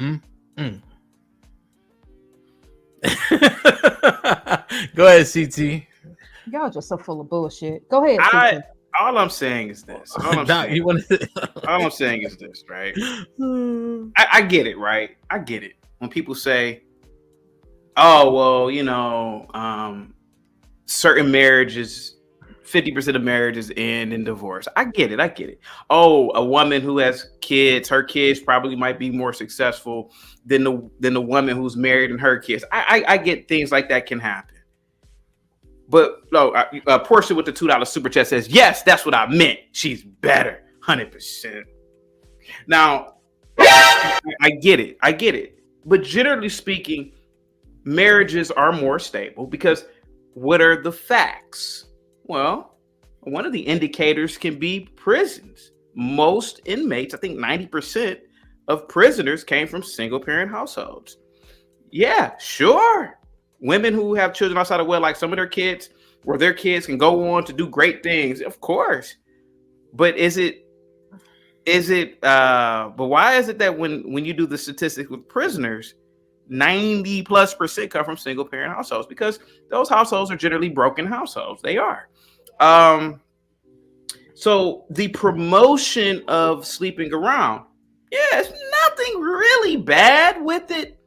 Mm. Go ahead, CT. Y'all just so full of bullshit. Go ahead, CT. All I'm saying is this. Doc, you want All I'm saying is this, right? I get it, right? I get it. When people say, oh, well, certain marriages, 50% of marriages end in divorce. I get it. Oh, a woman who has kids, her kids probably might be more successful than the woman who's married and her kids. I get things like that can happen. But no, Portia with the $2 super chat says, yes, that's what I meant. She's better, 100%. Now, I get it. But generally speaking, marriages are more stable because what are the facts? Well, one of the indicators can be prisons. Most inmates, I think 90% of prisoners came from single parent households. Yeah, sure. Women who have children outside of wedlock, some of their kids can go on to do great things, of course. But but why is it that when you do the statistics with prisoners, 90+% come from single parent households? Because those households are generally broken households. They are. So the promotion of sleeping around, there's nothing really bad with it.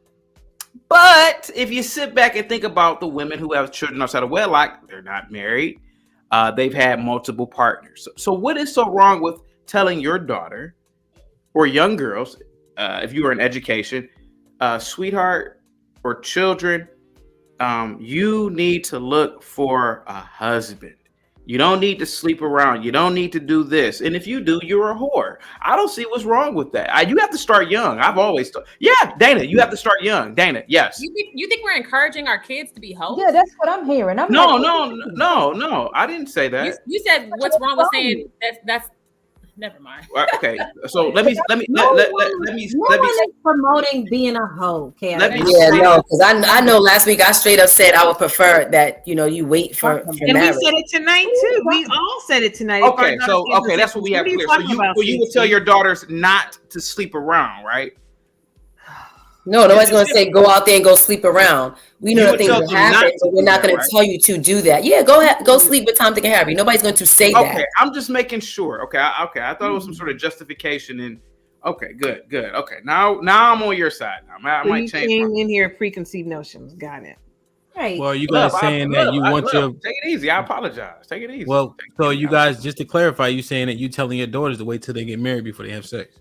But if you sit back and think about the women who have children outside of wedlock, they're not married. They've had multiple partners. So what is so wrong with telling your daughter or young girls, if you are in education, sweetheart or children, you need to look for a husband. You don't need to sleep around. You don't need to do this. And if you do, you're a whore. I don't see what's wrong with that. You have to start young. I've always thought. Yeah, Dana, you have to start young. Dana, yes. You think we're encouraging our kids to be hoes? Yeah, that's what I'm hearing. No. I didn't say that. You said what's wrong with saying that's never mind. Okay, so let me promoting being a hoe. Okay, because I know last week I straight up said I would prefer that you wait for and marriage. we said it tonight too. We all said it tonight. Okay, that's what we have clear. So you would tell your daughters not to sleep around, right? No, nobody's going to say go out there and go sleep around. We know that things will happen, but we're not going to tell you to do that. Yeah, go sleep with Tom, Dick, and Harry. Nobody's going to say that. Okay, I'm just making sure. Okay, I thought it was some sort of justification. And okay, good. Okay, now I'm on your side. Now I might change. You came in here preconceived notions. Got it. Right. Well, you guys saying that you want your take it easy. I apologize. Take it easy. Well, so you guys, just to clarify, you saying that you telling your daughters to wait till they get married before they have sex?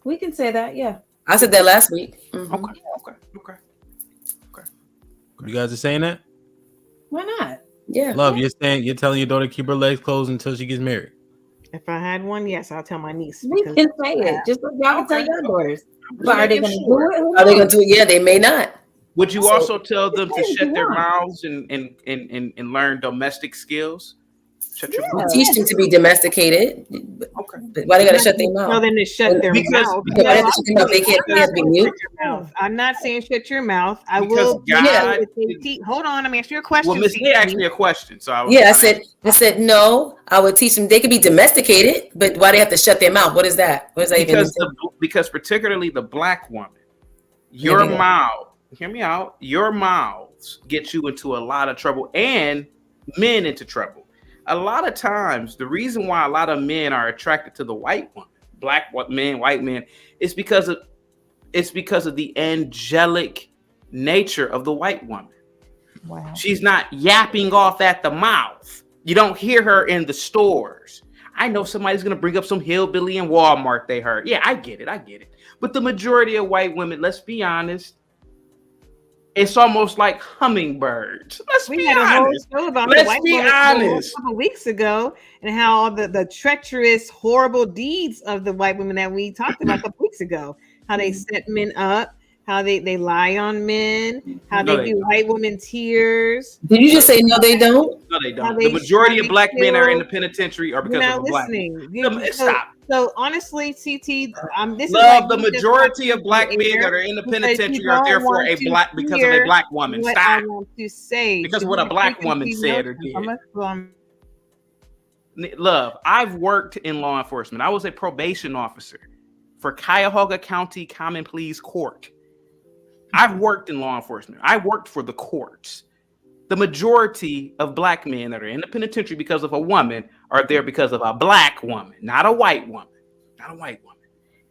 We can say that. Yeah. I said that last week. Mm-hmm. Okay. You guys are saying that? Why not? Yeah. Love, you're telling your daughter to keep her legs closed until she gets married. If I had one, yes, I'll tell my niece. We can say it. Just like y'all can tell your daughters. But are they going to do it? Are they going to do it? Yeah, they may not. Would you also tell them to shut their mouths and learn domestic skills? Teach them to be domesticated. Okay. Why they gotta shut their mouth? Tell them to shut their mouth. They can't be mute. I'm not saying shut your mouth. I will. Hold on, let me ask you a question. Well, Miss Lee asked me a question, so I said no. I would teach them they could be domesticated, but why they have to shut their mouth? What is that? What is that because particularly the black woman, your mouth. Hear me out. Your mouths get you into a lot of trouble and men into trouble. A lot of times, the reason why a lot of men are attracted to the white woman, black men, white men, is because of the angelic nature of the white woman. Wow. She's not yapping off at the mouth. You don't hear her in the stores. I know somebody's gonna bring up some hillbilly in Walmart they heard. Yeah, I get it. But the majority of white women, let's be honest, it's almost like hummingbirds. Let's be honest. A couple weeks ago, and how the treacherous, horrible deeds of the white women that we talked about a couple weeks ago. How they set men up, how they lie on men, how they do white women tears. Did you just say no? They don't. No, they don't. The majority of black men are in the penitentiary or because of black. Stop. So honestly, CT, this love the majority of black men that are in the penitentiary are therefore because of a black woman. Stop. I want to say because of what a black woman said or did. Love, I've worked in law enforcement. I was a probation officer for Cuyahoga County Common Pleas Court. I've worked in law enforcement. I worked for the courts. The majority of black men that are in the penitentiary because of a woman are there because of a black woman, not a white woman. Not a white woman.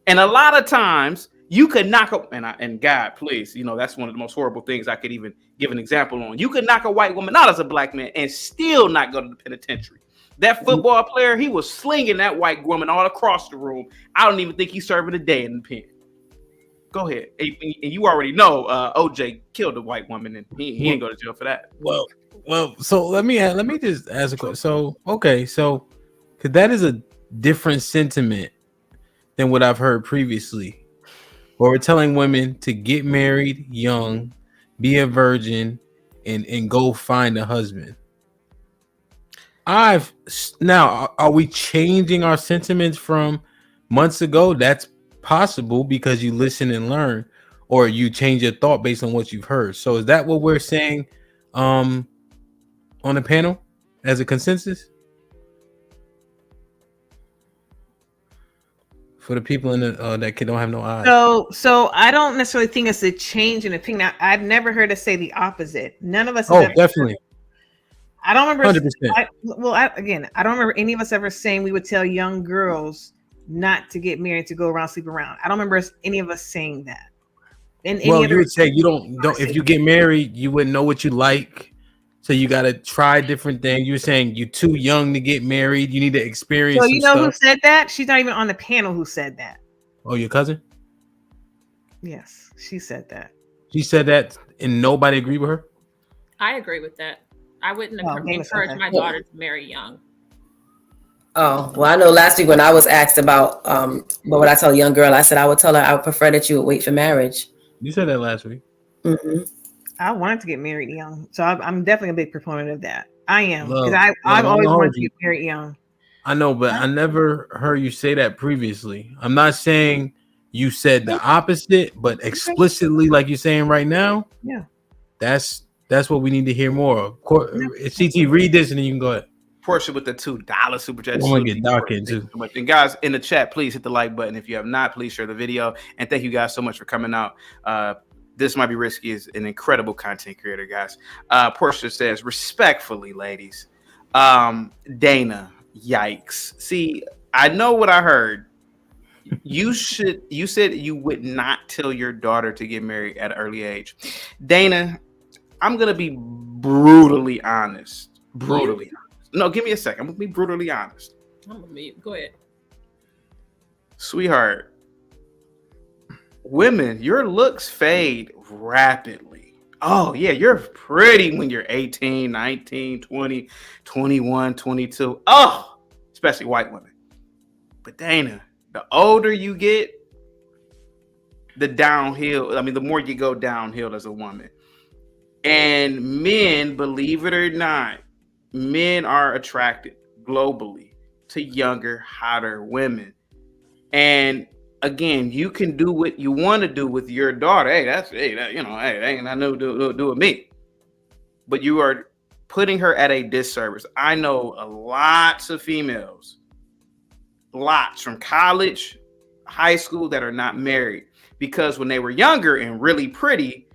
And a lot of times you could knock up, and God, please, that's one of the most horrible things I could even give an example on. You could knock a white woman out as a black man and still not go to the penitentiary. That football player, he was slinging that white woman all across the room. I don't even think he's serving a day in the pen. Go ahead. And you already know OJ killed a white woman, and he ain't go to jail for that. Well. So let me just ask a question. So because that is a different sentiment than what I've heard previously, where we're telling women to get married young, be a virgin, and go find a husband. Now, are we changing our sentiments from months ago? That's possible because you listen and learn, or you change your thought based on what you've heard. So is that what we're saying on the panel as a consensus for the people in the that don't have no eyes? So I don't necessarily think it's a change in opinion. I've never heard us say the opposite. None of us. Definitely. I don't remember. 100%. I don't remember any of us ever saying we would tell young girls not to get married, to go around, sleep around. I don't remember any of us saying that. You would say you don't if you get married, you wouldn't know what you like, so you got to try different things. You're saying you're too young to get married. You need to experience. So you know who said that? She's not even on the panel. Who said that? Oh, your cousin? Yes, she said that. She said that, and nobody agreed with her. I agree with that. I wouldn't encourage my daughter to marry young. Oh, well, I know last week when I was asked about what would I tell a young girl, I said I would tell her I would prefer that you would wait for marriage. You said that last week. Mm-hmm. I wanted to get married young, so I'm definitely a big proponent of that. I am, because I've always wanted to get married young. I know, but I never heard you say that previously. I'm not saying you said the opposite, but explicitly, like you're saying right now. Yeah, that's what we need to hear more of. CT, read this and then you can go ahead. Portia with the $2 super chat. I'm gonna get dark into. And guys in the chat, please hit the like button. If you have not, please share the video. And thank you guys so much for coming out. This Might Be Risky is an incredible content creator, guys. Portia says, respectfully, ladies. Dana, yikes. See, I know what I heard. You said you would not tell your daughter to get married at an early age. Dana, I'm gonna be brutally honest. Brutally honest. No, give me a second. I'm gonna be brutally honest. I'm gonna mute. Go ahead. Sweetheart, women, your looks fade rapidly. Oh, yeah, you're pretty when you're 18, 19, 20, 21, 22. Oh, especially white women. But Dana, the older you get, the more you go downhill as a woman. And men, believe it or not, men are attracted globally to younger, hotter women. And again, you can do what you want to do with your daughter. That ain't nothing to do with me. But you are putting her at a disservice. I know lots of females, lots from college, high school that are not married because when they were younger and really pretty,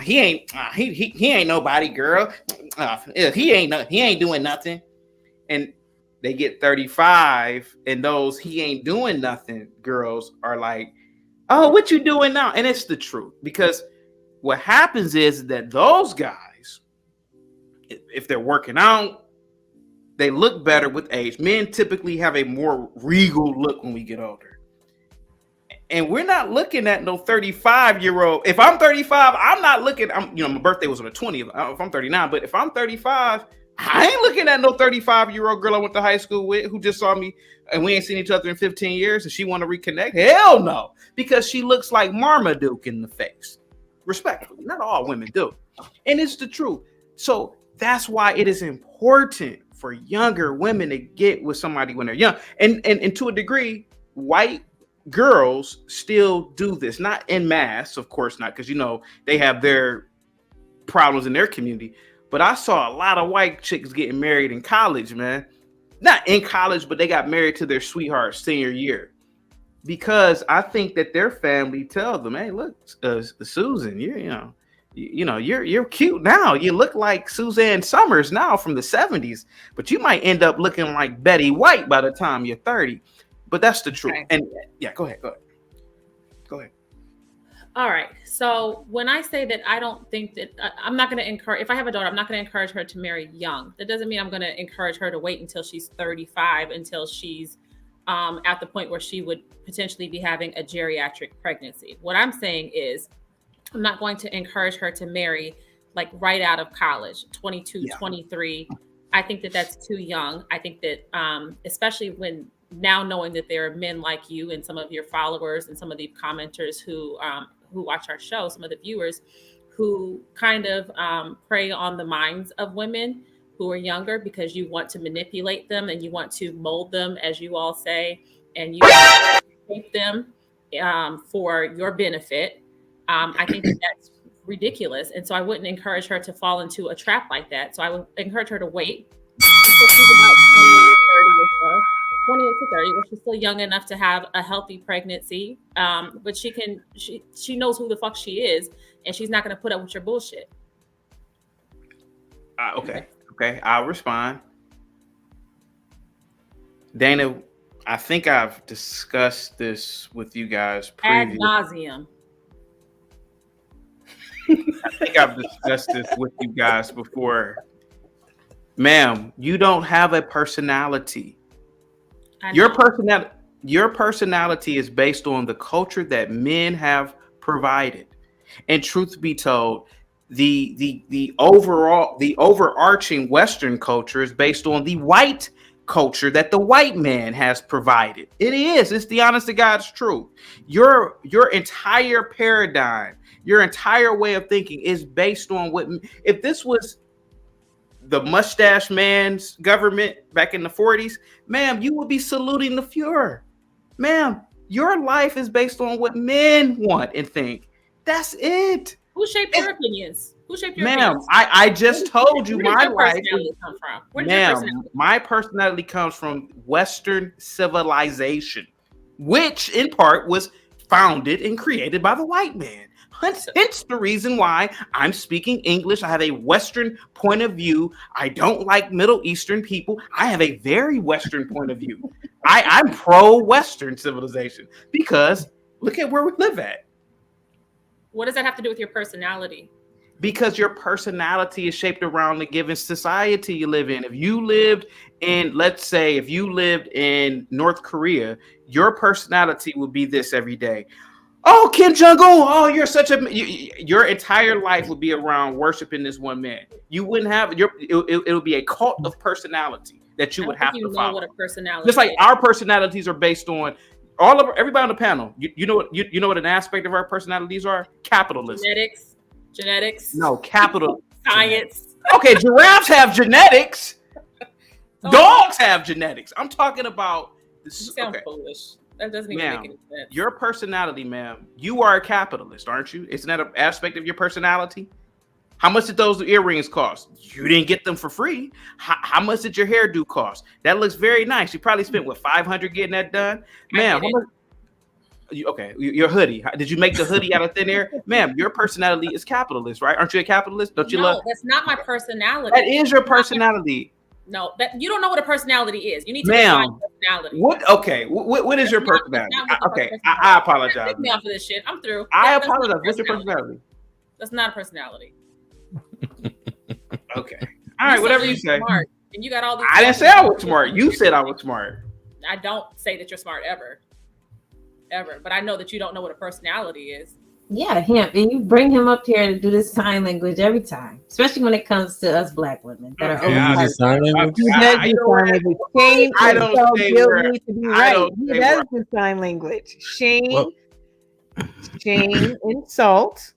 he ain't nobody, girl. He ain't doing nothing. And they get 35, and those he ain't doing nothing girls are like, oh, what you doing now? And it's the truth, because what happens is that those guys, if they're working out, they look better with age. Men typically have a more regal look when we get older. And we're not looking at no 35-year-old. If I'm 35, I'm not looking. My birthday was on the 20th. If I'm 39, but if I'm 35, I ain't looking at no 35-year-old girl I went to high school with who just saw me and we ain't seen each other in 15 years and she want to reconnect. Hell no, because she looks like Marmaduke in the face. Respectfully, not all women do, and it's the truth. So that's why it is important for younger women to get with somebody when they're young, and to a degree, white girls still do this, not en masse, of course not, because they have their problems in their community. But I saw a lot of white chicks getting married in college, man. Not in college, but they got married to their sweetheart senior year. because I think that their family tells them, "Hey, look, Susan, you're cute now. You look like Suzanne Summers now from the 70s, but you might end up looking like Betty White by the time you're 30." But that's the truth. Okay. And yeah, go ahead. All right. So when I say that I don't think that I'm not going to encourage, if I have a daughter, I'm not going to encourage her to marry young. That doesn't mean I'm going to encourage her to wait until she's 35, until she's at the point where she would potentially be having a geriatric pregnancy. What I'm saying is I'm not going to encourage her to marry like right out of college, 22, 23. I think that that's too young. I think that especially when now knowing that there are men like you and some of your followers and some of the commenters who watch our show, some of the viewers who kind of prey on the minds of women who are younger because you want to manipulate them and you want to mold them, as you all say, and you shape them for your benefit. I think that that's ridiculous. And so I wouldn't encourage her to fall into a trap like that. So I would encourage her to wait until she's about 28 to 30, where she's still young enough to have a healthy pregnancy. But she knows who the fuck she is, and she's not going to put up with your bullshit. Okay, I'll respond. Dana, I think I've discussed this with you guys previously. Ad nauseum. I think I've discussed this with you guys before. Ma'am, you don't have a personality. Your personality is based on the culture that men have provided. And truth be told, the overarching Western culture is based on the white culture that the white man has provided. It's the honest to God's truth. Your entire paradigm, your entire way of thinking is based on if this was the mustache man's government back in the 40s, ma'am, you would be saluting the Fuhrer. Ma'am, your life is based on what men want and think. That's it. Who shaped your opinions? Ma'am, I just told you my life. Come from? Where did your personality? My personality comes from Western civilization, which in part was founded and created by the white man. Hence the reason why I'm speaking English. I have a Western point of view. I don't like Middle Eastern people. I have a very Western point of view. I'm pro-Western civilization because look at where we live at. What does that have to do with your personality? Because your personality is shaped around the given society you live in. If you lived in, let's say, if you lived in North Korea, your personality would be this every day. Oh, Kim Jong-un, oh, you're such a... your entire life would be around worshiping this one man. You wouldn't have... it would be a cult of personality that you would have to follow. What a personality just like is. Our personalities are based on... everybody on the panel, you know what an aspect of our personalities are? Capitalism. Genetics. No, capital. Science. Okay, giraffes have genetics. Dogs have genetics. I'm talking about... You sound foolish. That doesn't even make any sense. Your personality, ma'am, you are a capitalist, aren't you? Isn't that an aspect of your personality? How much did those earrings cost? You didn't get them for free. How much did your hairdo cost? That looks very nice. You probably spent, $500 getting that done? Ma'am, your hoodie. Did you make the hoodie out of thin air? Ma'am, your personality is capitalist, right? Aren't you a capitalist? Don't you love? That's not my personality. That is your personality. No, that you don't know what a personality is. You need to define personality. What? Okay, what is your personality? Okay, I apologize. Take me off of this shit. I'm through. I apologize. What's your personality? That's not a personality. Okay. All right. Whatever you say. Smart, and you got all these. I didn't say I was smart. You said I was smart. I don't say that you're smart ever. But I know that you don't know what a personality is. Yeah, him. And you bring him up here to do this sign language every time, especially when it comes to us black women that are over. Sign language. I don't say where. He does the sign language. Shame, insult,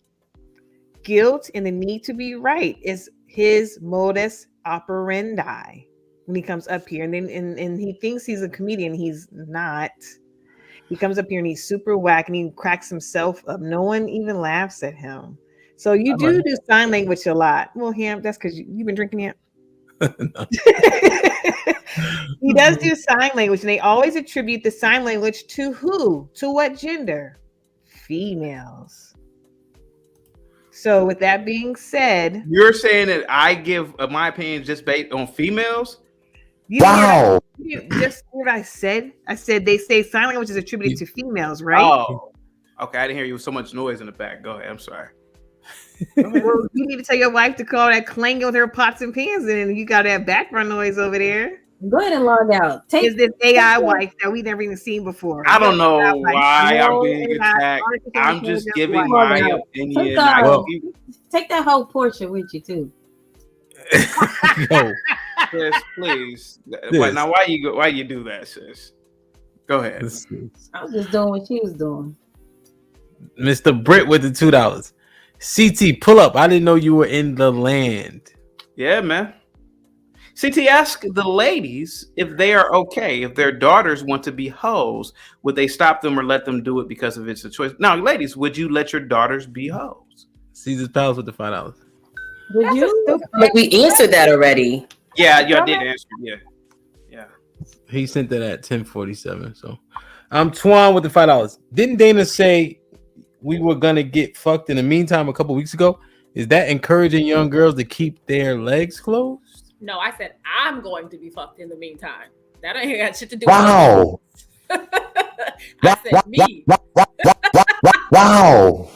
guilt, and the need to be right is his modus operandi when he comes up here. And then and he thinks he's a comedian. He's not. He comes up here and he's super whack and he cracks himself up. No one even laughs at him. So you do sign language a lot. Well, him, that's because you've been drinking yet? No. He does do sign language, and they always attribute the sign language to who? To what gender? Females. So, with that being said, you're saying that I give my opinion just based on females? Wow. Just what I said. I said they say sign language is attributed to females, right? Oh, okay. I didn't hear you with so much noise in the back. Go ahead. I'm sorry. Well, you need to tell your wife to call that clanging with her pots and pans, and you got that background noise over there. Go ahead and log out. Is this AI wife that we've never even seen before? I don't know why I'm being attacked. I'm just giving my opinion. Take that whole portrait with you too. Yes, please. But now, why you do that, sis? Go ahead. I was just doing what she was doing. Mr. Britt with the $2. CT, pull up. I didn't know you were in the land. Yeah, man. CT, ask the ladies if they are okay. If their daughters want to be hoes, would they stop them or let them do it because of it's a choice? Now, ladies, would you let your daughters be hoes? Caesar's Palace with the $5. Would you? Like we answered that already. Yeah, y'all did answer. Yeah. He sent that at 10:47. So, I'm Twan with the $5. Didn't Dana say we were gonna get fucked in the meantime a couple weeks ago? Is that encouraging young girls to keep their legs closed? No, I said I'm going to be fucked in the meantime. That ain't got shit to do with it. I said me. Wow.